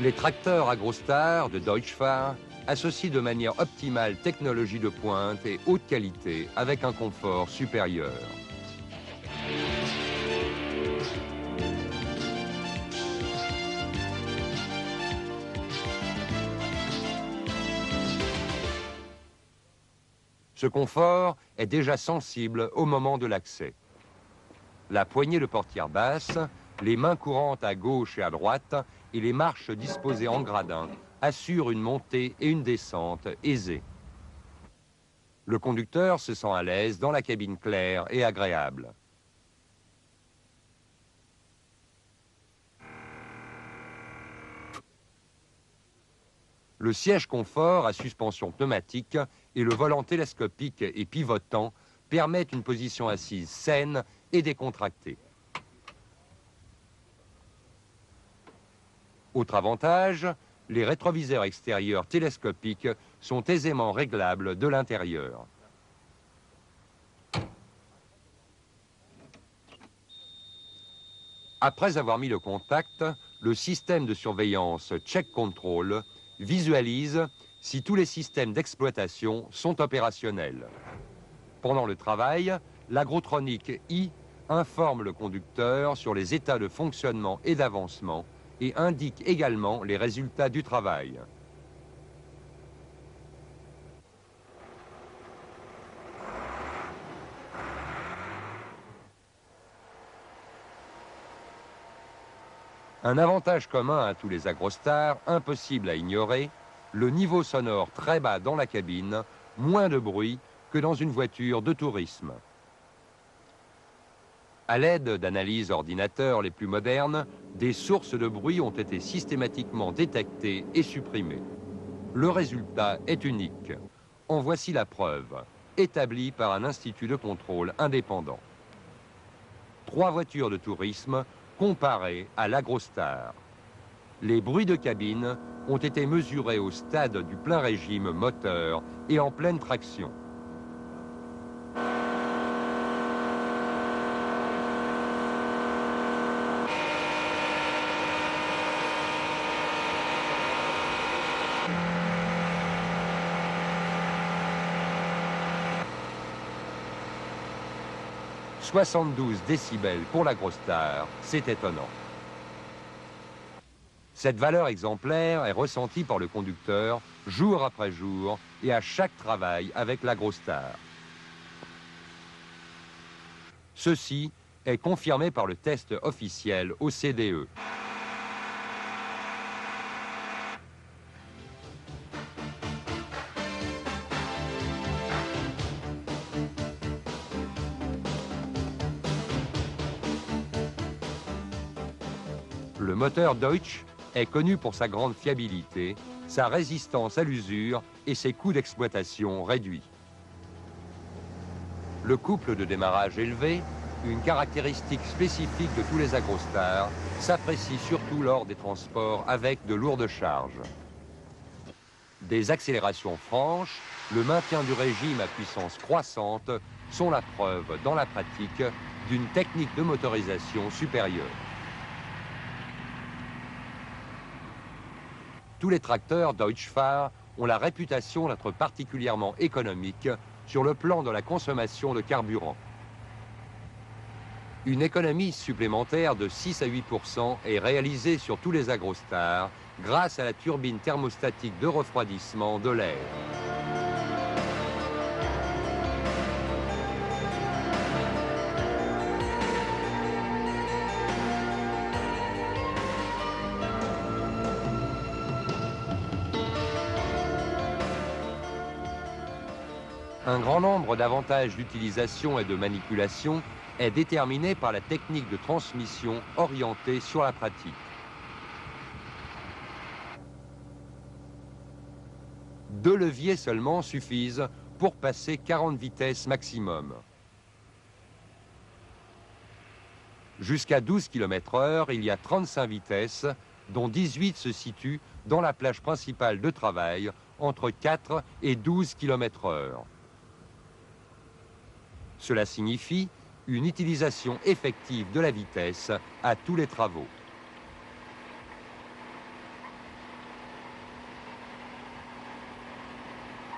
Les tracteurs Agrostar de Deutz-Fahr associent de manière optimale technologie de pointe et haute qualité avec un confort supérieur. Ce confort est déjà sensible au moment de l'accès. La poignée de portière basse, les mains courantes à gauche et à droite et les marches disposées en gradin assurent une montée et une descente aisées. Le conducteur se sent à l'aise dans la cabine claire et agréable. Le siège confort à suspension pneumatique et le volant télescopique et pivotant permettent une position assise saine et décontractée. Autre avantage, les rétroviseurs extérieurs télescopiques sont aisément réglables de l'intérieur. Après avoir mis le contact, le système de surveillance Check Control visualise si tous les systèmes d'exploitation sont opérationnels. Pendant le travail, l'agrotronique I informe le conducteur sur les états de fonctionnement et d'avancement et indique également les résultats du travail. Un avantage commun à tous les Agrostar, impossible à ignorer, le niveau sonore très bas dans la cabine, moins de bruit que dans une voiture de tourisme. À l'aide d'analyses ordinateurs les plus modernes, des sources de bruit ont été systématiquement détectées et supprimées. Le résultat est unique. En voici la preuve, établie par un institut de contrôle indépendant. 3 voitures de tourisme comparées à l'Agrostar. Les bruits de cabine ont été mesurés au stade du plein régime moteur et en pleine traction. « 72 décibels pour l'Agrostar, c'est étonnant. » Cette valeur exemplaire est ressentie par le conducteur jour après jour et à chaque travail avec l'Agrostar. Ceci est confirmé par le test officiel au CDE. Le moteur Deutz est connu pour sa grande fiabilité, sa résistance à l'usure et ses coûts d'exploitation réduits. Le couple de démarrage élevé, une caractéristique spécifique de tous les Agrostar, s'apprécie surtout lors des transports avec de lourdes charges. Des accélérations franches, le maintien du régime à puissance croissante sont la preuve dans la pratique d'une technique de motorisation supérieure. Tous les tracteurs Deutz-Fahr ont la réputation d'être particulièrement économiques sur le plan de la consommation de carburant. Une économie supplémentaire de 6 à 8% est réalisée sur tous les Agrostar grâce à la turbine thermostatique de refroidissement de l'air. Un grand nombre d'avantages d'utilisation et de manipulation est déterminé par la technique de transmission orientée sur la pratique. Deux leviers seulement suffisent pour passer 40 vitesses maximum. Jusqu'à 12 km/h, il y a 35 vitesses, dont 18 se situent dans la plage principale de travail, entre 4 et 12 km/h. Cela signifie une utilisation effective de la vitesse à tous les travaux.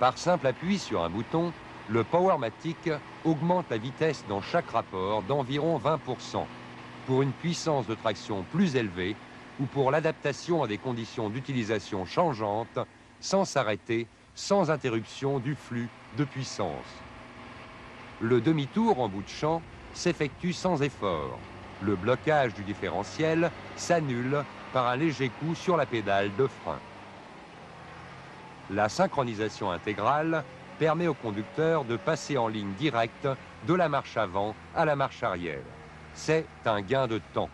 Par simple appui sur un bouton, le Powermatic augmente la vitesse dans chaque rapport d'environ 20% pour une puissance de traction plus élevée ou pour l'adaptation à des conditions d'utilisation changeantes sans s'arrêter, sans interruption du flux de puissance. Le demi-tour en bout de champ s'effectue sans effort. Le blocage du différentiel s'annule par un léger coup sur la pédale de frein. La synchronisation intégrale permet au conducteur de passer en ligne directe de la marche avant à la marche arrière. C'est un gain de temps.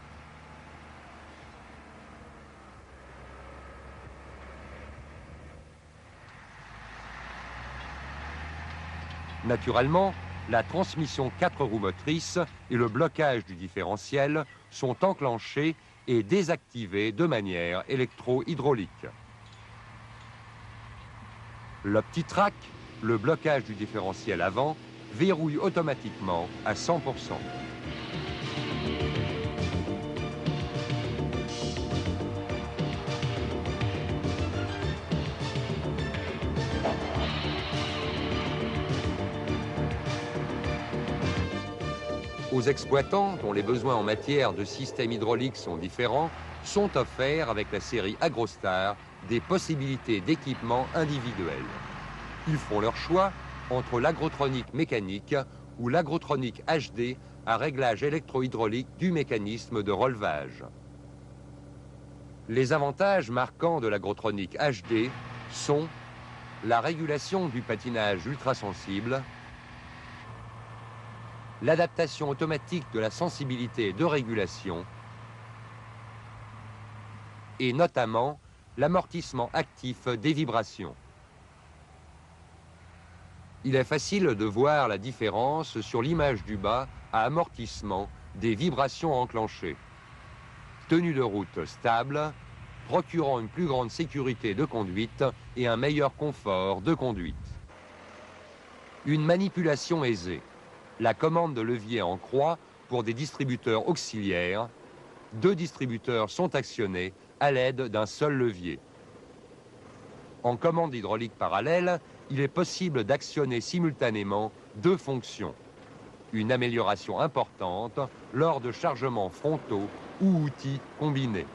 Naturellement, la transmission 4 roues motrices et le blocage du différentiel sont enclenchés et désactivés de manière électro-hydraulique. L'OptiTrack, le blocage du différentiel avant, verrouille automatiquement à 100%. Aux exploitants, dont les besoins en matière de système hydraulique sont différents, sont offerts avec la série Agrostar des possibilités d'équipement individuel. Ils font leur choix entre l'agrotronique mécanique ou l'agrotronique HD à réglage électro-hydraulique du mécanisme de relevage. Les avantages marquants de l'agrotronique HD sont la régulation du patinage ultrasensible, l'adaptation automatique de la sensibilité de régulation et notamment l'amortissement actif des vibrations. Il est facile de voir la différence sur l'image du bas à amortissement des vibrations enclenchées. Tenue de route stable, procurant une plus grande sécurité de conduite et un meilleur confort de conduite. Une manipulation aisée. La commande de levier en croix pour des distributeurs auxiliaires. 2 distributeurs sont actionnés à l'aide d'un seul levier. En commande hydraulique parallèle, il est possible d'actionner simultanément 2 fonctions. Une amélioration importante lors de chargements frontaux ou outils combinés.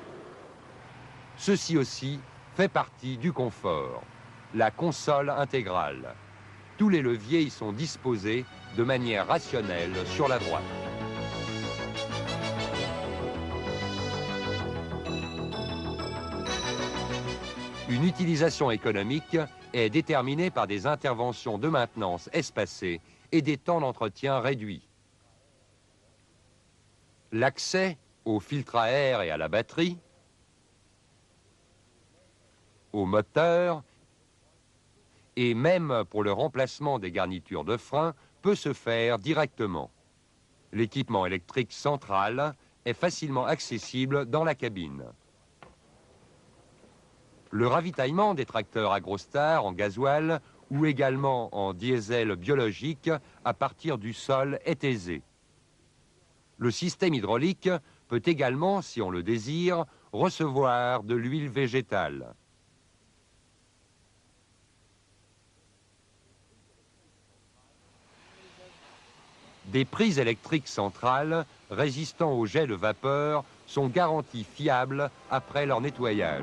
Ceci aussi fait partie du confort. La console intégrale. Tous les leviers y sont disposés de manière rationnelle sur la droite. Une utilisation économique est déterminée par des interventions de maintenance espacées et des temps d'entretien réduits. L'accès au filtre à air et à la batterie, au moteur et même pour le remplacement des garnitures de frein peut se faire directement. L'équipement électrique central est facilement accessible dans la cabine. Le ravitaillement des tracteurs Agrostar en gasoil ou également en diesel biologique à partir du sol est aisé. Le système hydraulique peut également, si on le désire, recevoir de l'huile végétale. Des prises électriques centrales résistant aux jets de vapeur sont garanties fiables après leur nettoyage.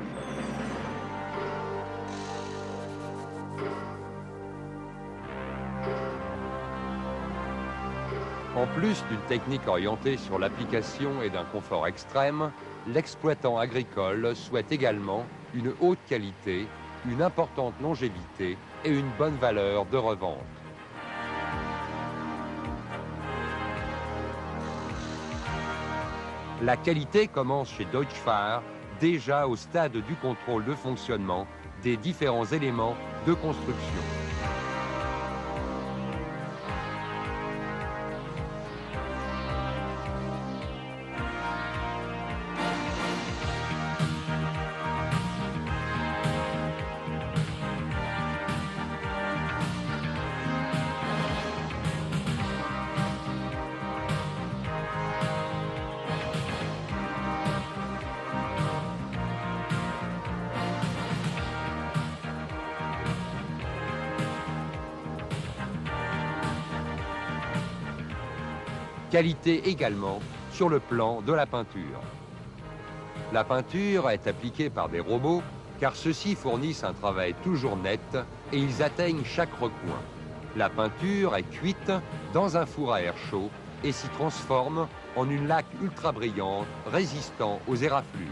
En plus d'une technique orientée sur l'application et d'un confort extrême, l'exploitant agricole souhaite également une haute qualité, une importante longévité et une bonne valeur de revente. La qualité commence chez Deutz-Fahr, déjà au stade du contrôle de fonctionnement des différents éléments de construction. Qualité également sur le plan de la peinture. La peinture est appliquée par des robots car ceux-ci fournissent un travail toujours net et ils atteignent chaque recoin. La peinture est cuite dans un four à air chaud et s'y transforme en une laque ultra brillante résistant aux éraflures.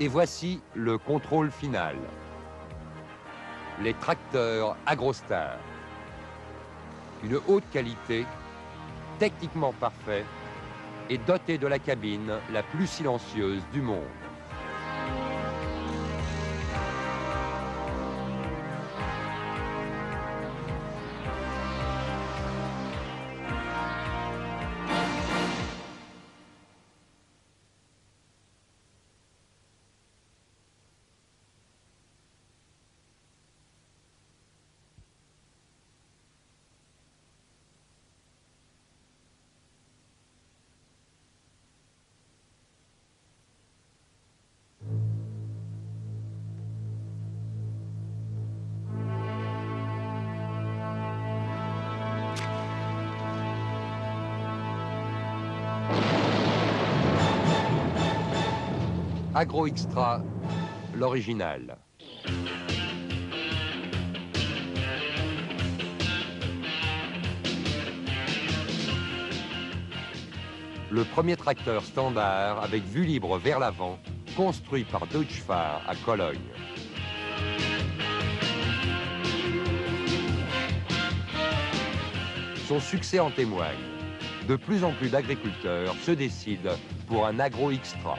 Et voici le contrôle final. Les tracteurs Agrostar. Une haute qualité, techniquement parfait et doté de la cabine la plus silencieuse du monde. Agro Extra, l'original. Le premier tracteur standard avec vue libre vers l'avant, construit par Deutz-Fahr à Cologne. Son succès en témoigne. De plus en plus d'agriculteurs se décident pour un Agro Extra.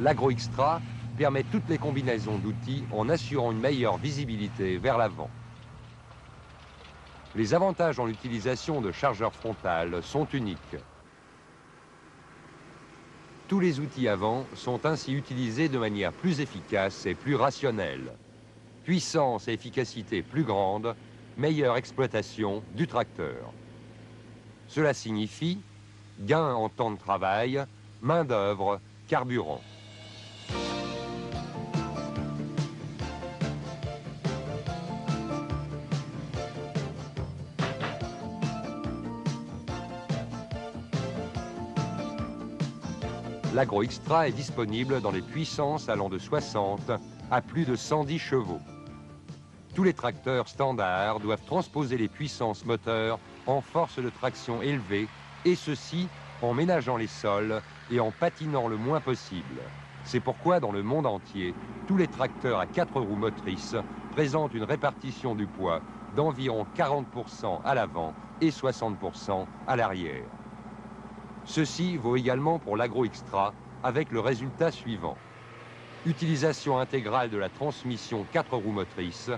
L'Agro Extra permet toutes les combinaisons d'outils en assurant une meilleure visibilité vers l'avant. Les avantages en l'utilisation de chargeurs frontales sont uniques. Tous les outils avant sont ainsi utilisés de manière plus efficace et plus rationnelle. Puissance et efficacité plus grandes, meilleure exploitation du tracteur. Cela signifie gain en temps de travail, main-d'œuvre, carburant. L'Agro Extra est disponible dans les puissances allant de 60 à plus de 110 chevaux. Tous les tracteurs standards doivent transposer les puissances moteurs en force de traction élevée, et ceci en ménageant les sols et en patinant le moins possible. C'est pourquoi dans le monde entier, tous les tracteurs à 4 roues motrices présentent une répartition du poids d'environ 40% à l'avant et 60% à l'arrière. Ceci vaut également pour l'Agro Extra avec le résultat suivant. Utilisation intégrale de la transmission 4 roues motrices,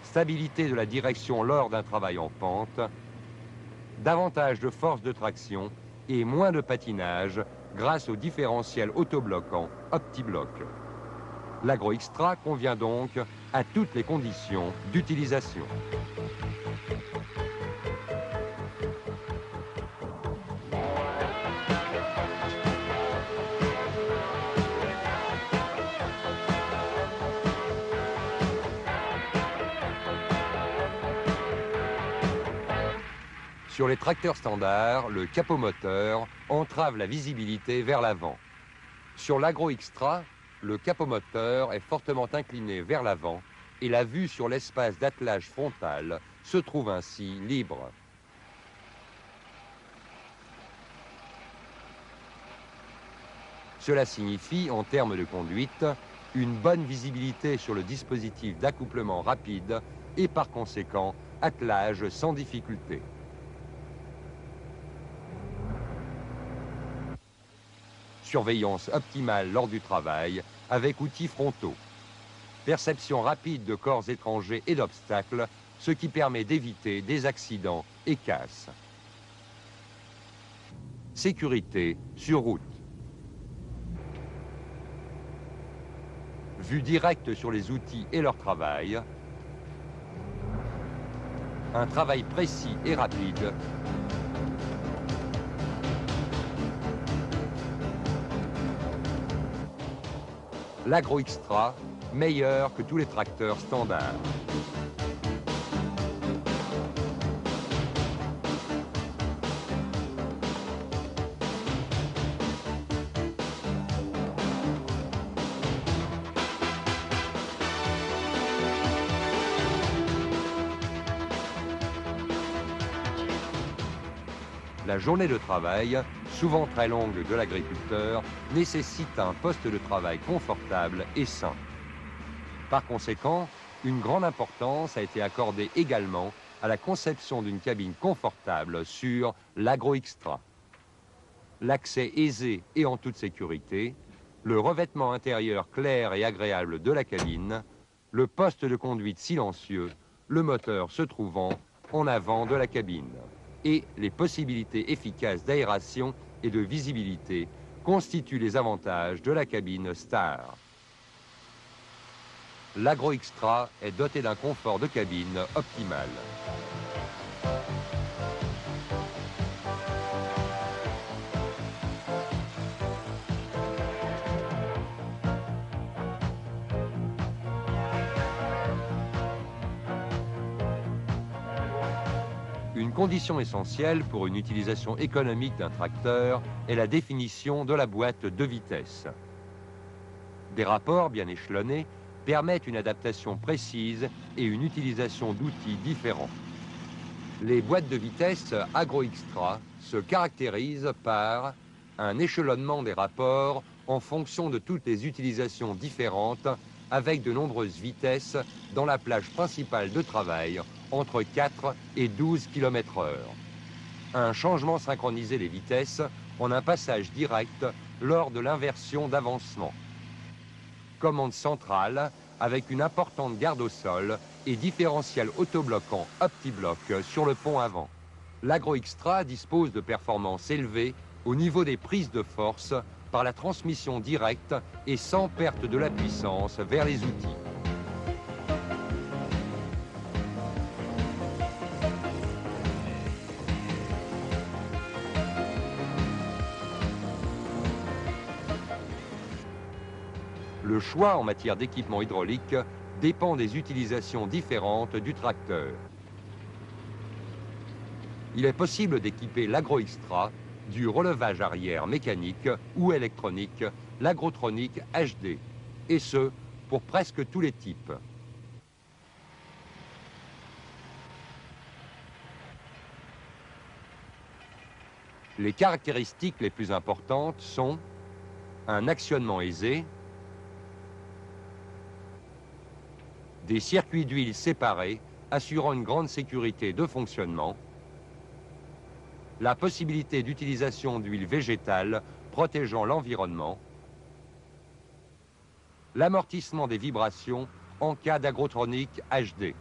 stabilité de la direction lors d'un travail en pente, davantage de force de traction et moins de patinage grâce au différentiel autobloquant OptiBlock. L'Agro Extra convient donc à toutes les conditions d'utilisation. Sur les tracteurs standards, le capot moteur entrave la visibilité vers l'avant. Sur l'Agro Extra, le capot moteur est fortement incliné vers l'avant et la vue sur l'espace d'attelage frontal se trouve ainsi libre. Cela signifie, en termes de conduite, une bonne visibilité sur le dispositif d'accouplement rapide et par conséquent, attelage sans difficulté. Surveillance optimale lors du travail avec outils frontaux. Perception rapide de corps étrangers et d'obstacles, ce qui permet d'éviter des accidents et casses. Sécurité sur route. Vue directe sur les outils et leur travail. Un travail précis et rapide. L'Agro-Xtra, meilleur que tous les tracteurs standards. La journée de travail, souvent très longue de l'agriculteur, nécessite un poste de travail confortable et sain. Par conséquent, une grande importance a été accordée également à la conception d'une cabine confortable sur l'Agro-Xtra. L'accès aisé et en toute sécurité, le revêtement intérieur clair et agréable de la cabine, le poste de conduite silencieux, le moteur se trouvant en avant de la cabine, et les possibilités efficaces d'aération et de visibilité constituent les avantages de la cabine Star. L'Agro-Xtra est doté d'un confort de cabine optimal. Une condition essentielle pour une utilisation économique d'un tracteur est la définition de la boîte de vitesse. Des rapports bien échelonnés permettent une adaptation précise et une utilisation d'outils différents. Les boîtes de vitesse Agro-Xtra se caractérisent par un échelonnement des rapports en fonction de toutes les utilisations différentes avec de nombreuses vitesses dans la plage principale de travail entre 4 et 12 km/h. Un changement synchronisé des vitesses en un passage direct lors de l'inversion d'avancement. Commande centrale avec une importante garde au sol et différentiel autobloquant OptiBlock sur le pont avant. L'Agro-Xtra dispose de performances élevées au niveau des prises de force par la transmission directe et sans perte de la puissance vers les outils. Le choix en matière d'équipement hydraulique dépend des utilisations différentes du tracteur. Il est possible d'équiper l'Agro-Xtra du relevage arrière mécanique ou électronique, l'agrotronique HD, et ce, pour presque tous les types. Les caractéristiques les plus importantes sont un actionnement aisé, des circuits d'huile séparés assurant une grande sécurité de fonctionnement, la possibilité d'utilisation d'huile végétale protégeant l'environnement, l'amortissement des vibrations en cas d'agrotronique HD.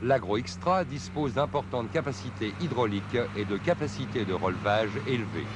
L'Agro-Xtra dispose d'importantes capacités hydrauliques et de capacités de relevage élevées.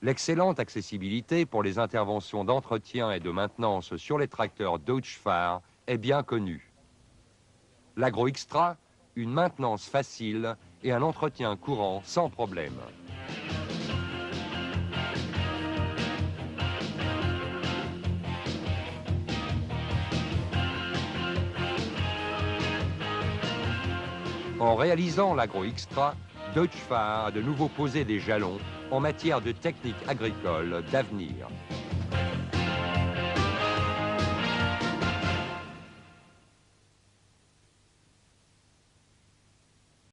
L'excellente accessibilité pour les interventions d'entretien et de maintenance sur les tracteurs Deutz-Fahr est bien connue. L'Agro-Xtra, une maintenance facile et un entretien courant sans problème. En réalisant l'Agro-Xtra, Deutz-Fahr a de nouveau posé des jalons en matière de technique agricole d'avenir.